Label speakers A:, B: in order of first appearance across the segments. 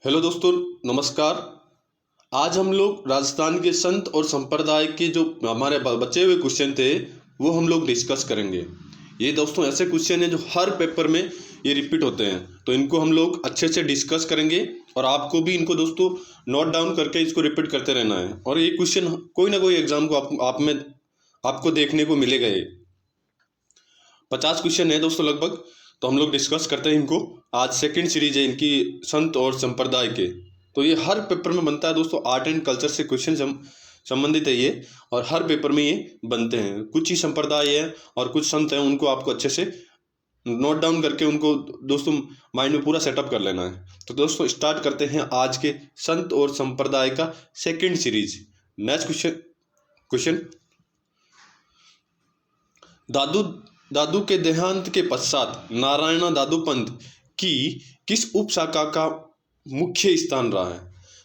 A: Hello दोस्तों, नमस्कार। आज हम लोग राजस्थान के संत और संप्रदाय के जो हमारे बचे हुए क्वेश्चन थे वो हम लोग डिस्कस करेंगे। ये दोस्तों ऐसे क्वेश्चन हैं जो हर पेपर में ये रिपीट होते हैं, तो इनको हम लोग अच्छे से डिस्कस करेंगे और आपको भी इनको दोस्तों नोट डाउन करके इसको रिपीट करते रहना है। और ये क्वेश्चन कोई ना कोई एग्जाम को आप में आपको देखने को मिलेगा। ये 50 क्वेश्चन है दोस्तों लगभग, तो हम लोग डिस्कस करते हैं इनको। आज सेकंड सीरीज है इनकी, संत और संप्रदाय के। तो ये हर पेपर में बनता है दोस्तों, आर्ट एंड कल्चर से क्वेश्चन संबंधित है ये, और हर पेपर में ये बनते हैं। कुछ ही संप्रदाय है और कुछ संत हैं, उनको आपको अच्छे से नोट डाउन करके उनको दोस्तों माइंड में पूरा सेटअप कर लेना है। तो दोस्तों स्टार्ट करते हैं आज के संत और संप्रदाय का सेकंड सीरीज। नेक्स्ट क्वेश्चन, दादू दादू के देहांत के पश्चात नारायणा दादू पंथ की किस उपशाखा का मुख्य स्थान रहा है?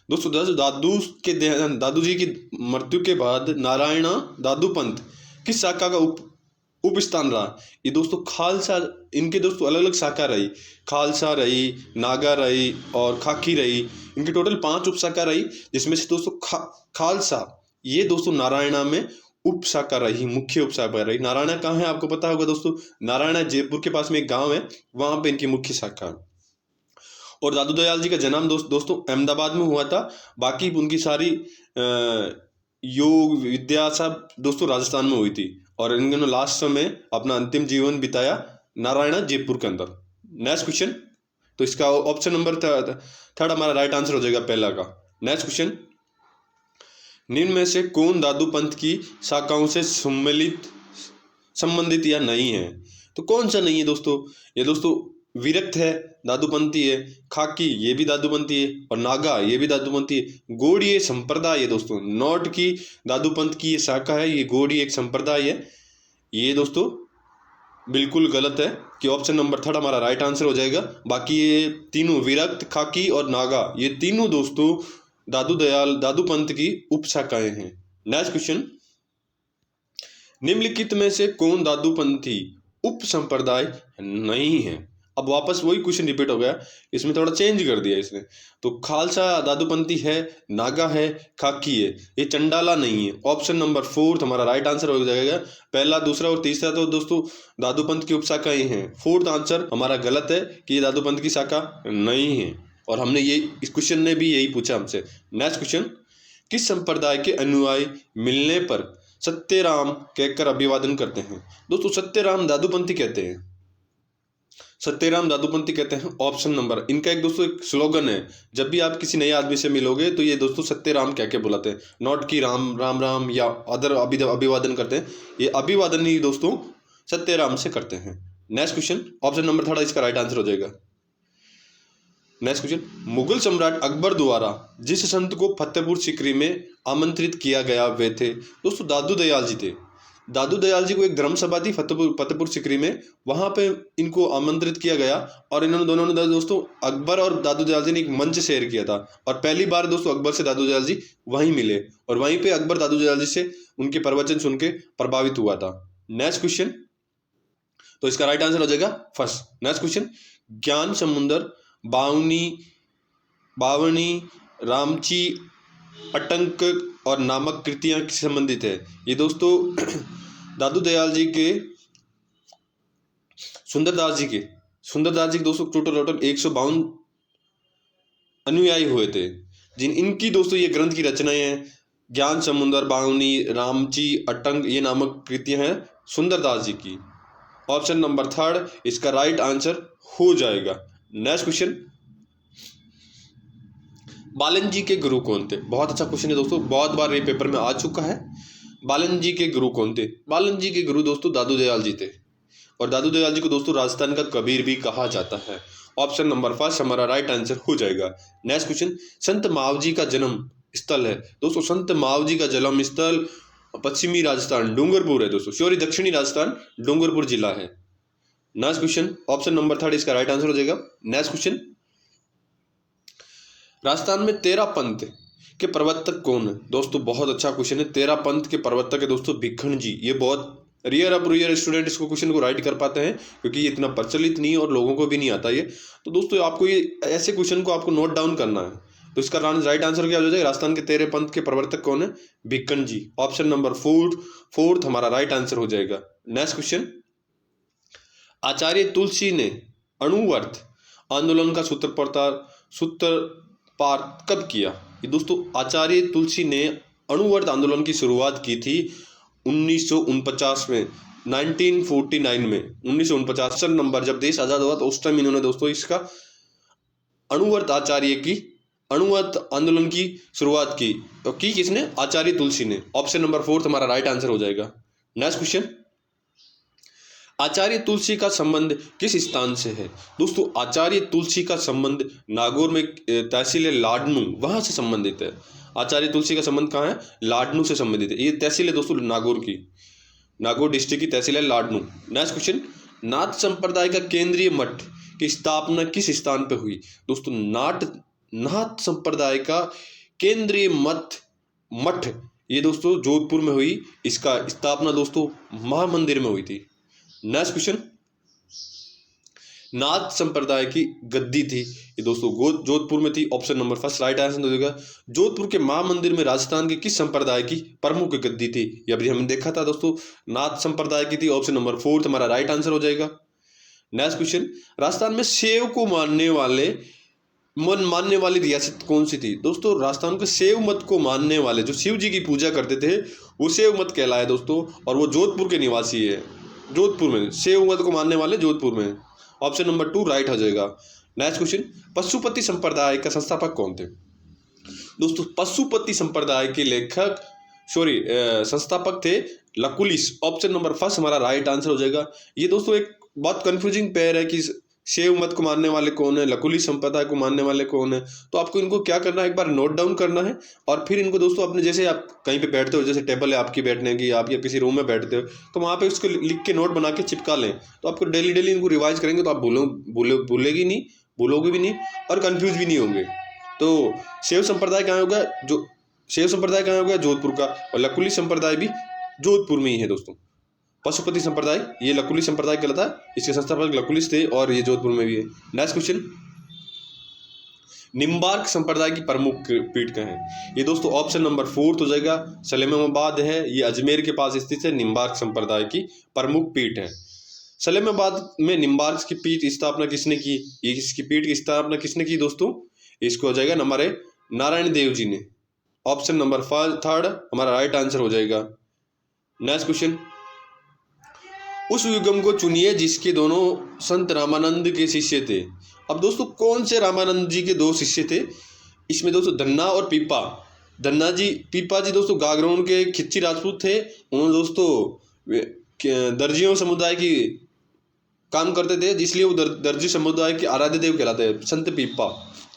A: दोस्तों दादू जी की मृत्यु के बाद नारायणा दादू पंथ किस शाखा का उप स्थान रहा? ये दोस्तों खालसा, इनके दोस्तों अलग अलग शाखा रही। खालसा रही, नागा रही और खाकी रही। इनके टोटल 5 उपशाखा रही, जिसमें से दोस्तों खालसा ये दोस्तों नारायणा में उप शाखा रही, मुख्य उप शाखा रही। नारायणा कहाँ है आपको पता होगा दोस्तों, नारायणा जयपुर के पास में एक गांव है, वहां पे इनकी मुख्य शाखा है। और दादू दयाल जी का जन्म दोस्तों अहमदाबाद में हुआ था। बाकी उनकी सारी योग विद्या सब दोस्तों राजस्थान में हुई थी, और इन्होंने लास्ट समय अपना अंतिम जीवन बिताया नारायणा जयपुर के अंदर। नेक्स्ट क्वेश्चन, तो इसका ऑप्शन नंबर थर्ड हमारा राइट आंसर हो जाएगा पहला का। नेक्स्ट क्वेश्चन, निम्न में से कौन दादू पंथ की शाखाओं से संबंधित या नहीं है? तो कौन सा नहीं है दोस्तों? ये दोस्तों विरक्त है, दादूपंथी है। खाकी ये भी दादूपंथी है, और नागा ये भी दादूपंथी है। गौड़ी ये संप्रदाय है दोस्तों, नॉट की दादूपंथ की ये शाखा है, ये गौड़ी एक संप्रदाय है। ये दोस्तों बिल्कुल गलत है कि ऑप्शन नंबर थर्ड हमारा राइट आंसर हो जाएगा। बाकी ये तीनों विरक्त, खाकी और नागा, ये तीनों दोस्तों दादू पंथ की उप शाखाएं हैं। नेक्स्ट क्वेश्चन, निम्नलिखित में से कौन दादूपंथी उप संप्रदाय नहीं है? अब वापस वही क्वेश्चन रिपीट हो गया, इसमें थोड़ा चेंज कर दिया इसने। तो खालसा दादूपंथी है, नागा है, खाकी है, ये चंडाला नहीं है। ऑप्शन नंबर फोर्थ हमारा राइट आंसर हो जाएगा। पहला, दूसरा और तीसरा तो दोस्तों दादूपंथ की उप शाखाएं हैं। फोर्थ आंसर हमारा गलत है कि ये दादूपंथ की शाखा नहीं है, और हमने ये इस क्वेश्चन ने भी यही पूछा हमसे। नेक्स्ट क्वेश्चन, किस संप्रदाय के अनुयायी मिलने पर सत्यराम कहकर अभिवादन करते हैं? दोस्तों सत्यराम दादूपंथी कहते हैं, सत्यराम दादूपंथी कहते हैं। ऑप्शन नंबर, इनका एक दोस्तों एक स्लोगन है, जब भी आप किसी नए आदमी से मिलोगे तो ये दोस्तों सत्यराम कह के बुलाते हैं, नॉट कि राम राम राम या अदर अभिवादन करते हैं। ये अभिवादन ही दोस्तों सत्यराम से करते हैं। Next question, option number third इसका राइट आंसर हो जाएगा। नेक्स्ट क्वेश्चन, मुगल सम्राट अकबर द्वारा जिस संत को फतेहपुर सीकरी में आमंत्रित किया गया वे थे? दोस्तों दादू दयाल जी थे। दादू दयाल जी को एक धर्म सभा थी फतेहपुर सीकरी में, वहां पे इनको आमंत्रित किया गया, और इन्होंने दोनों ने दोस्तों अकबर और दादू दयाल जी ने एक मंच शेयर किया था, और पहली बार दोस्तों अकबर से दादू दयाल जी वहीं मिले, और वहीं पे अकबर दादू दयाल जी से उनके प्रवचन सुन के प्रभावित हुआ था। नेक्स्ट क्वेश्चन, तो इसका राइट आंसर हो जाएगा फर्स्ट। नेक्स्ट क्वेश्चन, ज्ञान समुंदर बावनी रामची अटंक और नामक कृतियां किससे संबंधित है? ये दोस्तों दादू दयाल जी के सुंदरदास जी के दोस्तों टोटल 152 अनुयायी हुए थे, इनकी दोस्तों ये ग्रंथ की रचनाएं हैं। ज्ञान समुंदर, बावनी, रामची अटंक ये नामक कृतियां हैं सुंदरदास जी की। ऑप्शन नंबर थर्ड इसका राइट आंसर हो जाएगा। नेक्स्ट क्वेश्चन, बालन जी के गुरु कौन थे? बहुत अच्छा क्वेश्चन है दोस्तों, बहुत बार ये पेपर में आ चुका है। बालन जी के गुरु कौन थे? बालन जी के गुरु दोस्तों दादू दयाल जी थे, और दादू दयाल जी को दोस्तों राजस्थान का कबीर भी कहा जाता है। ऑप्शन नंबर फर्स्ट हमारा राइट आंसर हो जाएगा। नेक्स्ट क्वेश्चन, संत मावजी का जन्म स्थल है? दोस्तों संत मावजी का जन्म स्थल पश्चिमी राजस्थान डूंगरपुर है दोस्तों, सॉरी दक्षिणी राजस्थान डूंगरपुर जिला है। Next question, option number third इसका राइट आंसर हो जाएगा। नेक्स्ट क्वेश्चन, राजस्थान में 13 पंथ के प्रवर्तक कौन है? दोस्तों बहुत अच्छा क्वेश्चन है। 13 पंथ के प्रवर्तक है दोस्तों भिखण जी, ये बहुत रियर अप रियर स्टूडेंट इसको क्वेश्चन को राइट कर पाते हैं, क्योंकि ये इतना प्रचलित नहीं है और लोगों को भी नहीं आता ये। तो दोस्तों आपको ये ऐसे क्वेश्चन को आपको नोट डाउन करना है। तो इसका राइट आंसर क्या हो जाएगा? राजस्थान के 13 पंथ के प्रवर्तक कौन है? भिक्कन जी। ऑप्शन नंबर फोर्थ हमारा राइट आंसर हो जाएगा। नेक्स्ट क्वेश्चन, आचार्य तुलसी ने अणुवर्त आंदोलन का सूत्रपात कब किया? ये दोस्तों आचार्य तुलसी ने अणुवर्त आंदोलन की शुरुआत की थी 1949 में, 1949 में, 1949 नंबर जब देश आजाद हुआ तो उस टाइम इन्होंने दोस्तों इसका अणुवर्त आंदोलन की शुरुआत की। तो की किसने? आचार्य तुलसी ने। ऑप्शन नंबर 4 हमारा राइट आंसर हो जाएगा। नेक्स्ट क्वेश्चन, आचार्य तुलसी का संबंध किस स्थान से है? दोस्तों आचार्य तुलसी का संबंध नागौर में तहसील लाडनू, वहां से संबंधित है। आचार्य तुलसी का संबंध कहाँ है? लाडनू से संबंधित है। ये तहसील है दोस्तों नागौर की, नागौर डिस्ट्रिक्ट की तहसील है लाडनू। नेक्स्ट क्वेश्चन, नाथ संप्रदाय का केंद्रीय मठ की स्थापना किस स्थान पे हुई? दोस्तों नाथ संप्रदाय का केंद्रीय मठ ये दोस्तों जोधपुर में हुई। इसका स्थापना दोस्तों महामंदिर में हुई थी। नेक्स्ट क्वेश्चन, नाथ संप्रदाय की गद्दी थी ये दोस्तों जोधपुर में थी। ऑप्शन नंबर 1 राइट आंसर हो जाएगा। जोधपुर के महामंदिर में राजस्थान के किस संप्रदाय की प्रमुख गद्दी थी? ये अभी हमने देखा था दोस्तों, नाथ संप्रदाय की थी। ऑप्शन नंबर 4 हमारा राइट आंसर हो जाएगा। नेक्स्ट क्वेश्चन, राजस्थान में शैव को मानने वाली रियासत कौन सी थी? दोस्तों राजस्थान के शैव मत को मानने वाले, जो शिव जी की पूजा करते थे, वो शैव मत कहलाए दोस्तों, और वो जोधपुर के निवासी है। जोधपुर में शैव मत को मानने वाले जोधपुर में। ऑप्शन नंबर 2 राइट हो जाएगा। नेक्स्ट क्वेश्चन, पशुपति संप्रदाय का संस्थापक कौन थे? दोस्तों पशुपति संप्रदाय के संस्थापक थे लकुलिश। ऑप्शन नंबर 1 हमारा राइट आंसर हो जाएगा। ये दोस्तों एक बहुत कंफ्यूजिंग पेयर है कि शैव मत को मानने वाले कौन है, लकुलिश संप्रदाय को मानने वाले कौन है। तो आपको इनको क्या करना है, एक बार नोट डाउन करना है, और फिर इनको दोस्तों अपने, जैसे आप कहीं पे बैठते हो, जैसे टेबल है आपकी बैठने की, आप या किसी रूम में बैठते हो, तो वहाँ पे उसको लिख के नोट बना के चिपका लें। तो आपको डेली इनको रिवाइज करेंगे तो आप भूलोगे भी नहीं और कन्फ्यूज भी नहीं होंगे। तो शैव संप्रदाय कहाँ होगा? जोधपुर का, और लकुलिश संप्रदाय भी जोधपुर में ही है दोस्तों। पशुपति संप्रदाय ये लकुलिश संप्रदाय कहलाता है, इसके संस्थापक लकुलिश थे और ये जोधपुर में भी है। नेक्स्ट क्वेश्चन, निम्बार्क संप्रदाय की प्रमुख पीठ कहाँ है? ये दोस्तों ऑप्शन नंबर 4 हो जाएगा। सलेमाबाद है, ये अजमेर के पास स्थित है। निम्बार्क संप्रदाय की प्रमुख पीठ है। सलेमाबाद में निम्बार्क की पीठ स्थापना किसने की? इसकी पीठ की स्थापना किसने की दोस्तों? इसको हो जाएगा नंबर 1 नारायण देव जी ने। ऑप्शन नंबर 3 हमारा राइट आंसर हो जाएगा। नेक्स्ट क्वेश्चन, उस युगम को चुनिए जिसके दोनों संत रामानंद के शिष्य थे। अब दोस्तों कौन से रामानंद जी के 2 शिष्य थे? इसमें दोस्तों धन्ना और पीपा जी दोस्तों गागरोन के खिच्ची राजपूत थे। उन्होंने दोस्तों दर्जियों समुदाय की काम करते थे, इसलिए वो दर्जी समुदाय के आराध्य देव कहलाते हैं, संत पीपा।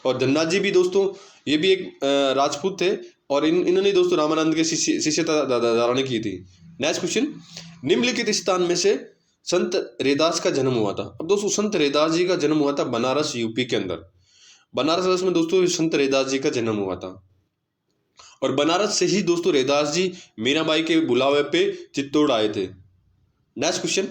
A: और धन्ना जी भी दोस्तों ये भी एक राजपूत थे, और इन्होंने दोस्तों रामानंद के शिष्यता धारण की थी। नेक्स्ट क्वेश्चन, निम्नलिखित स्थान में से संत रैदास का जन्म हुआ था। अब दोस्तों संत रैदास जी का जन्म हुआ था बनारस यूपी के अंदर। बनारस में दोस्तों संत रैदास जी का जन्म हुआ था, और बनारस से ही दोस्तों रैदास जी मीराबाई के बुलावे पे चित्तौड़ आए थे। नेक्स्ट क्वेश्चन,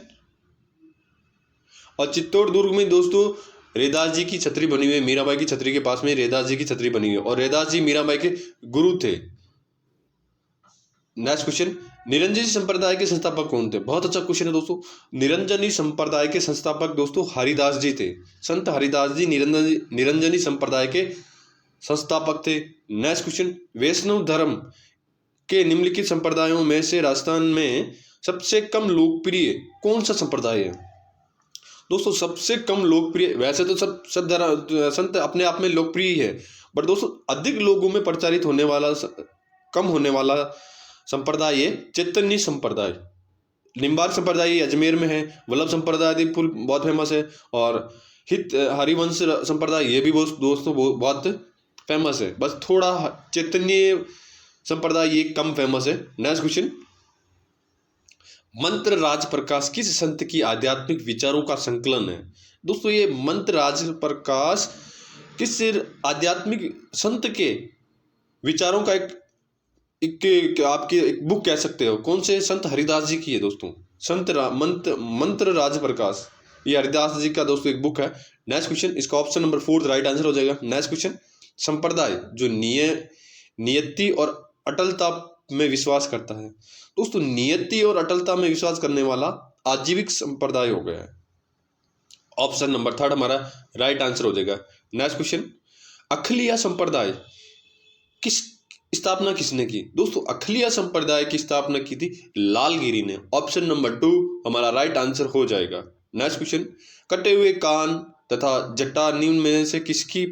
A: और चित्तौड़ दुर्ग में दोस्तों रैदास जी की छतरी बनी हुई है। मीराबाई की छतरी के पास में रैदास जी की छतरी बनी हुई है, और रैदास जी मीराबाई के गुरु थे। नेक्स्ट क्वेश्चन, निरंजनी संप्रदाय के संस्थापक कौन थे? बहुत अच्छा क्वेश्चन है दोस्तों। निरंजनी संप्रदाय के संस्थापक दोस्तों हरिदास जी थे। संत हरिदास जी निरंजनी संप्रदाय के संस्थापक थे। नेक्स्ट क्वेश्चन, वैष्णव धर्म के निम्नलिखित संप्रदायों में से राजस्थान में सबसे कम लोकप्रिय कौन सा संप्रदाय है? दोस्तों सबसे कम लोकप्रिय, वैसे तो सब संत अपने आप में लोकप्रिय है, बट दोस्तों अधिक लोगों में प्रचारित होने वाला, कम होने वाला संप्रदाय है चैतन्य संप्रदाय। निम्बार्क संप्रदाय अजमेर में है। वल्लभ संप्रदाय बहुत फेमस है, और हरिवंश संप्रदाय ये भी दोस्तों बहुत फेमस है। बस थोड़ा चैतन्य संप्रदाय ये कम फेमस है। नेक्स्ट क्वेश्चन, मंत्र राज प्रकाश किस संत की आध्यात्मिक विचारों का संकलन है? दोस्तों ये मंत्र राज प्रकाश किस आध्यात्मिक संत के विचारों का एक आपकी एक बुक कह सकते हो। कौन से? संत हरिदास जी की है दोस्तों। मंत्र राज प्रकाश, ये हरिदास जी का दोस्तों एक बुक है। नेक्स्ट क्वेश्चन, इसका ऑप्शन नंबर 4 राइट आंसर हो जाएगा। नेक्स्ट क्वेश्चन, संप्रदाय जो नियति और अटलता में विश्वास करता है। दोस्तों नियति और अटलता में विश्वास करने वाला आजीविक संप्रदाय हो गया है। ऑप्शन नंबर 3 हमारा राइट आंसर हो जाएगा। नेक्स्ट क्वेश्चन, अखिलिया संप्रदाय किस स्थापना किसने की? दोस्तों अखिलिया संप्रदाय की स्थापना की थी लालगिरी ने। ऑप्शन नंबर 2 हमारा राइट आंसर हो जाएगा। नेक्स्ट क्वेश्चन, कटे हुए कान तथा जटा निम्न में से किसकी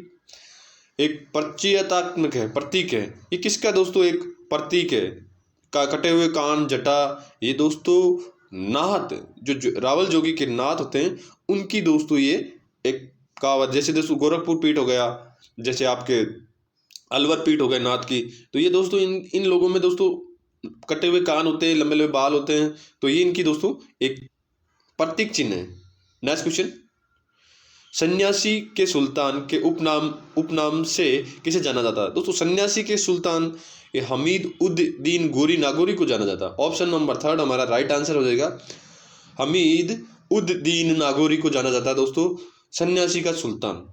A: एक प्रतीकात्मक है, प्रतीक है? ये किसका दोस्तों एक प्रतीक है? कटे हुए कान, जटा, ये दोस्तों नाथ जो रावल जोगी के नाथ होते हैं उनकी दोस्तों ये एक कहावत। जैसे दोस्तों गोरखपुर पीठ हो गया, जैसे आपके अलवर पीठ हो गए नाथ की, तो ये दोस्तों इन लोगों में दोस्तों कटे हुए कान होते हैं, लंबे लंबे बाल होते हैं, तो ये इनकी दोस्तों एक प्रतीक चिन्ह है। नेक्स्ट क्वेश्चन, सन्यासी के सुल्तान के उपनाम से किसे जाना जाता है? दोस्तों सन्यासी के सुल्तान ये हमीद उद दीन गोरी नागौरी को जाना जाता है। ऑप्शन नंबर 3 हमारा राइट आंसर हो जाएगा। हमीद उद दीन नागौरी को जाना जाता है दोस्तों सन्यासी का सुल्तान।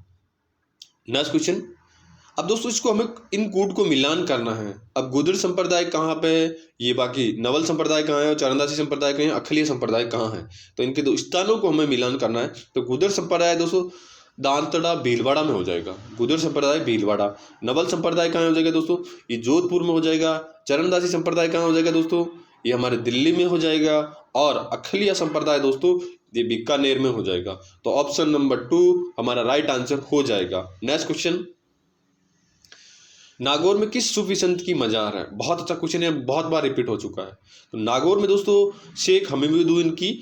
A: नेक्स्ट क्वेश्चन, अब दोस्तों इसको हमें इन कूट को मिलान करना है। अब गुदर संप्रदाय कहाँ पे है, ये बाकी नवल संप्रदाय कहाँ है, और चरणदासी संप्रदाय कहाँ है, अखिलीय संप्रदाय कहाँ है, तो इनके दो स्थानों को हमें मिलान करना है। तो गुदर संप्रदाय दोस्तों दांतड़ा भीलवाड़ा में हो जाएगा, गुदर संप्रदाय भीलवाड़ा। नवल संप्रदाय कहाँ हो जाएगा दोस्तों, ये जोधपुर में हो जाएगा। चरणदासी संप्रदाय कहाँ हो जाएगा दोस्तों, ये हमारे दिल्ली में हो जाएगा। और अखिलीय संप्रदाय दोस्तों ये बीकानेर में हो जाएगा। तो ऑप्शन नंबर 2 हमारा राइट आंसर हो जाएगा। नेक्स्ट क्वेश्चन, नागौर में किस सूफी संत की मजार है? बहुत अच्छा क्वेश्चन है, बहुत बार रिपीट हो चुका है। तो नागौर में दोस्तों शेख हमीदुद्दीन की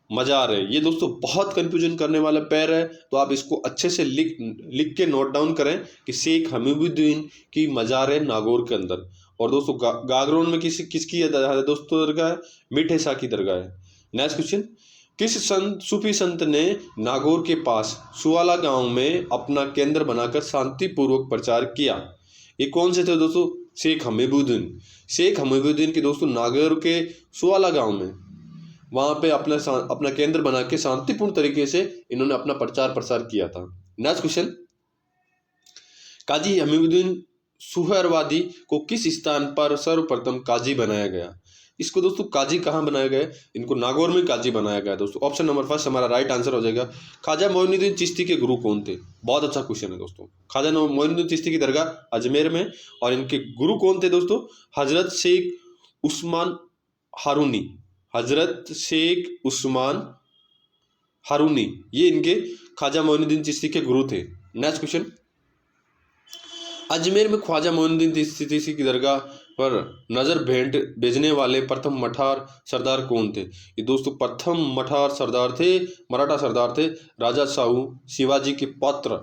A: मजार है। ये दोस्तों बहुत कंफ्यूजन करने वाला पैर है, तो आप इसको अच्छे से लिख के नोट डाउन करें कि शेख हमीदुद्दीन की मजार है नागौर के अंदर। और दोस्तों गागरोन में किसकी दोस्तों दरगाह है? मीठे शाह की दरगाह है। नेक्स्ट क्वेश्चन, किस सूफी संत ने नागौर के पास सुवाला गांव में अपना केंद्र बनाकर शांतिपूर्वक प्रचार किया? ये कौन से थे दोस्तों? शेख हमीदुद्दीन। शेख हमीदुद्दीन के दोस्तों नागौर के सुवाला गांव में वहां पे अपना केंद्र बना के शांतिपूर्ण तरीके से इन्होंने अपना प्रचार प्रसार किया था। नेक्स्ट क्वेश्चन, काजी हमीदुद्दीन सुहरवादी को किस स्थान पर सर्वप्रथम काजी बनाया गया? इसको दोस्तों काजी कहाँ बनाया गया? इनको नागौर में काजी बनाया गया दोस्तों। ऑप्शन नंबर 1 हमारा राइट आंसर हो जाएगा। ख्वाजा मोइनुद्दीन चिश्ती के गुरु कौन थे? बहुत अच्छा क्वेश्चन है दोस्तों। ख्वाजा मोइनुद्दीन चिश्ती की दरगाह अजमेर में, और इनके गुरु कौन थे दोस्तों? हजरत शेख उस्मान हारूनी। हजरत शेख उस्मान हारूनी, ये इनके ख्वाजा मोइनुद्दीन चिश्ती के गुरु थे। नेक्स्ट क्वेश्चन, अजमेर में ख्वाजा मोइनुद्दीन चिश्ती की दरगाह पर नजर भेंट भेजने वाले प्रथम मठार सरदार कौन थे? ये दोस्तों प्रथम मठार सरदार थे, मराठा सरदार थे राजा साहू शिवाजी के पौत्र।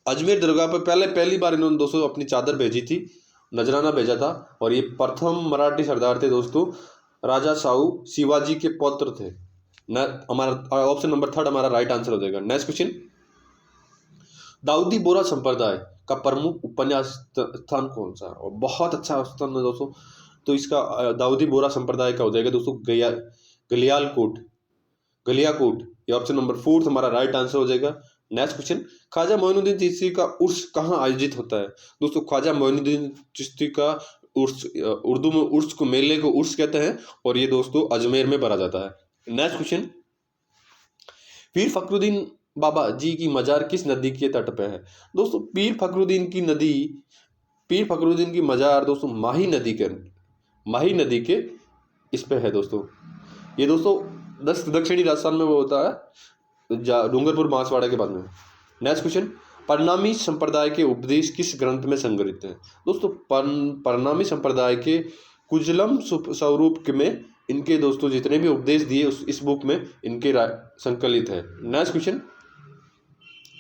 A: अजमेर दरगाह पर पहली बार इन्होंने दोस्तों अपनी चादर भेजी थी, नजराना भेजा था, और ये प्रथम मराठी सरदार थे दोस्तों राजा साहू शिवाजी के पौत्र थे। हमारा ऑप्शन नंबर 3 हमारा राइट आंसर हो जाएगा। नेक्स्ट क्वेश्चन, दाऊदी बोहरा संप्रदाय का प्रमुख उपन्यास स्थान कौन सा? और बहुत अच्छा स्थान है दोस्तों, तो इसका दाऊदी बोहरा संप्रदाय का हो जाएगा दोस्तों गलियाकोट। ये ऑप्शन नंबर 4 हमारा राइट आंसर हो जाएगा। नेक्स्ट क्वेश्चन, ख्वाजा मोइनुद्दीन चिश्ती का उर्स कहाँ आयोजित होता है? दोस्तों ख्वाजा मोइनुद्दीन चिश्ती का उर्स, उर्दू में उर्स को, मेले को उर्स कहते हैं, और ये दोस्तों अजमेर में भरा जाता है। नेक्स्ट क्वेश्चन, पीर फखरुद्दीन बाबा जी की मजार किस नदी के तट पे है? दोस्तों पीर फखरुद्दीन की मजार दोस्तों माही नदी के इस पे है दोस्तों। ये दोस्तों दक्षिणी राजस्थान में वो होता है, डूंगरपुर बांसवाड़ा के बाद में। नेक्स्ट क्वेश्चन, परनामी संप्रदाय के उपदेश किस ग्रंथ में संग्रहित हैं? दोस्तों परनामी संप्रदाय के कुजलम स्वरूप में इनके दोस्तों जितने भी उपदेश दिए इस बुक में इनके संकलित है। नेक्स्ट क्वेश्चन,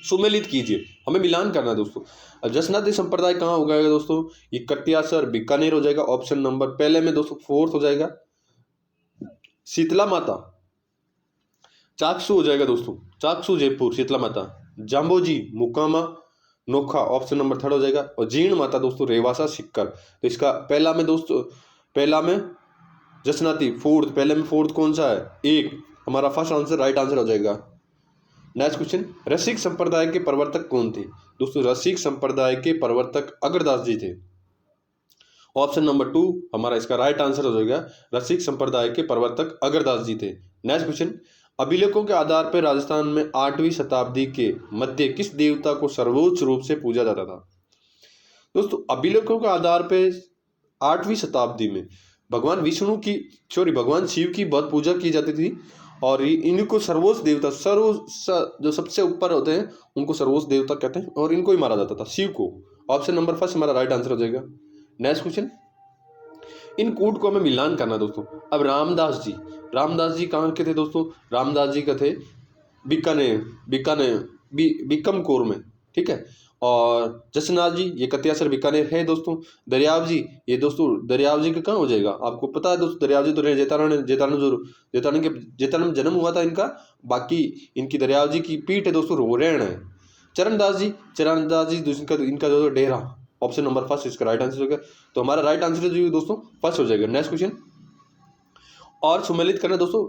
A: सुमेलित कीजिए, हमें मिलान करना है दोस्तों। जसनादी संप्रदाय कहाँ हो जाएगा दोस्तों? ये कटियासर बीकानेर हो जाएगा। ऑप्शन नंबर पहले में दोस्तों 4 हो जाएगा। शीतला माता चाकसू हो जाएगा दोस्तों, चाकसू जयपुर शीतला माता। जाम्बोजी मुकामा नोखा, ऑप्शन नंबर 3 हो जाएगा। और जीर्ण माता दोस्तों रेवासा सिक्कर। तो इसका पहला में जसनाती फोर्थ, पहले में फोर्थ कौन सा है? एक। हमारा फर्स्ट आंसर राइट आंसर हो जाएगा। नेक्स्ट क्वेश्चन, रसिक संप्रदाय के प्रवर्तक कौन थे? दोस्तों रसिक संप्रदाय के प्रवर्तक अग्रदास जी थे। ऑप्शन नंबर 2 हमारा इसका राइट आंसर हो जाएगा। रसिक संप्रदाय के प्रवर्तक अग्रदास जी थे। नेक्स्ट क्वेश्चन, अभिलेखों के आधार पर राजस्थान में 8वीं शताब्दी के मध्य किस देवता को सर्वोच्च रूप से पूजा जाता था? दोस्तों अभिलेखों के आधार पर 8वीं शताब्दी में भगवान विष्णु की भगवान शिव की बहुत पूजा की जाती थी और इनको सर्वोच्च देवता जो सबसे ऊपर होते हैं उनको सर्वोच्च देवता कहते हैं और इनको ही मारा जाता था, शिव को। ऑप्शन नंबर फर्स्ट हमारा राइट आंसर हो जाएगा। नेक्स्ट क्वेश्चन, इन कूट को हमें मिलान करना दोस्तों। अब रामदास जी कहाँ के थे दोस्तों? रामदास जी का थे बीकानेर में, ठीक है। और जसनाथ जी ये कतियासर बीकानेर है दोस्तों। दरियाव जी ये दोस्तों दरियाव जी का कहाँ हो जाएगा? आपको पता है दोस्तों दरियाव जी तो जेतारण में जन्म हुआ था इनका, बाकी इनकी दरियाव जी की पीठ है दोस्तों रोरेण है। चरणदास जी इनका जो डेरा, ऑप्शन नंबर फर्स्ट इसका राइट आंसर होगा। तो हमारा राइट आंसर जो दोस्तों फर्स्ट हो जाएगा। नेक्स्ट क्वेश्चन, और सुमेलित करना दोस्तों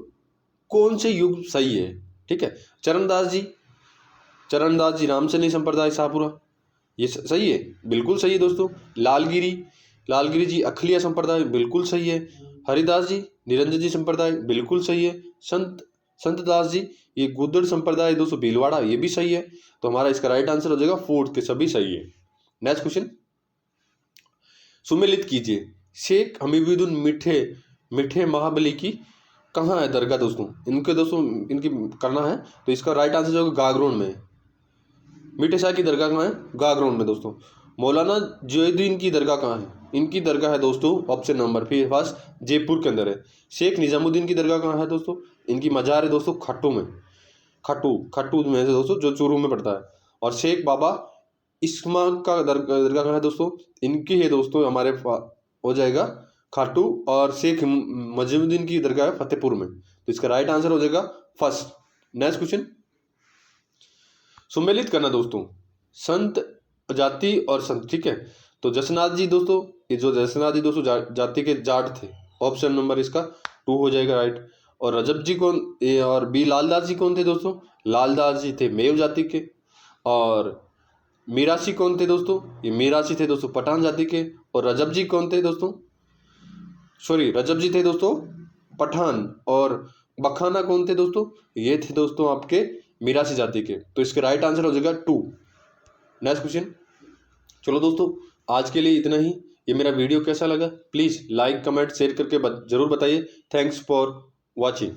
A: कौन से युग सही है? ठीक है, चरणदास जी रामसैनी संप्रदाय शाहपुरा, ये सही है, बिल्कुल सही है दोस्तों। लालगिरी जी अखलिया संप्रदाय, बिल्कुल सही है। हरिदास जी निरंजन जी संप्रदाय, बिल्कुल सही है। संतदास जी ये गुदड़ संप्रदाय दोस्तों भीलवाड़ा, ये भी सही है। तो हमारा इसका राइट आंसर हो जाएगा फोर्थ के सभी सही है। नेक्स्ट क्वेश्चन, सुमेलित कीजिए शेख हमीदुद्दीन मीठे महाबली की कहाँ है दरगाह? दोस्तों इनकी करना है तो इसका राइट आंसर जो होगा गागरोन में। मीठे शाह की दरगाह कहाँ है? गागरोन में दोस्तों। मौलाना जैनुद्दीन की दरगाह कहाँ है? इनकी दरगाह है दोस्तों ऑप्शन नंबर फर्स्ट जयपुर के अंदर है। शेख निजामुद्दीन की दरगाह कहाँ है दोस्तों? इनकी मजार है दोस्तों खट्टू में से दोस्तों, जो चूरू में पड़ता है। और शेख बाबा इस्मा का दरगाह कहाँ है दोस्तों? इनकी है दोस्तों हमारे हो जाएगा खाटू। और शेख मजीमुद्दीन की दरगाह है फतेहपुर में। तो इसका राइट आंसर हो जाएगा फर्स्ट। नेक्स्ट क्वेश्चन, सुमेलित करना दोस्तों संत जाति और संत, ठीक है। तो जसनाथ जी दोस्तों जाति के जाट थे, ऑप्शन नंबर इसका 2 हो जाएगा राइट। और रजब जी कौन और बी लालदास जी कौन थे दोस्तों? लालदास जी थे मेव जाति के। और मीरासी कौन थे दोस्तों? ये मीरासी थे दोस्तों पठान जाति के। और रजब जी कौन थे दोस्तों? रजब जी थे दोस्तों पठान। और बखाना कौन थे दोस्तों? ये थे दोस्तों आपके मीरासी जाति के। तो इसका राइट आंसर हो जाएगा 2। नेक्स्ट क्वेश्चन, चलो दोस्तों आज के लिए इतना ही। ये मेरा वीडियो कैसा लगा प्लीज़ लाइक कमेंट शेयर करके जरूर बताइए। Thanks for watching.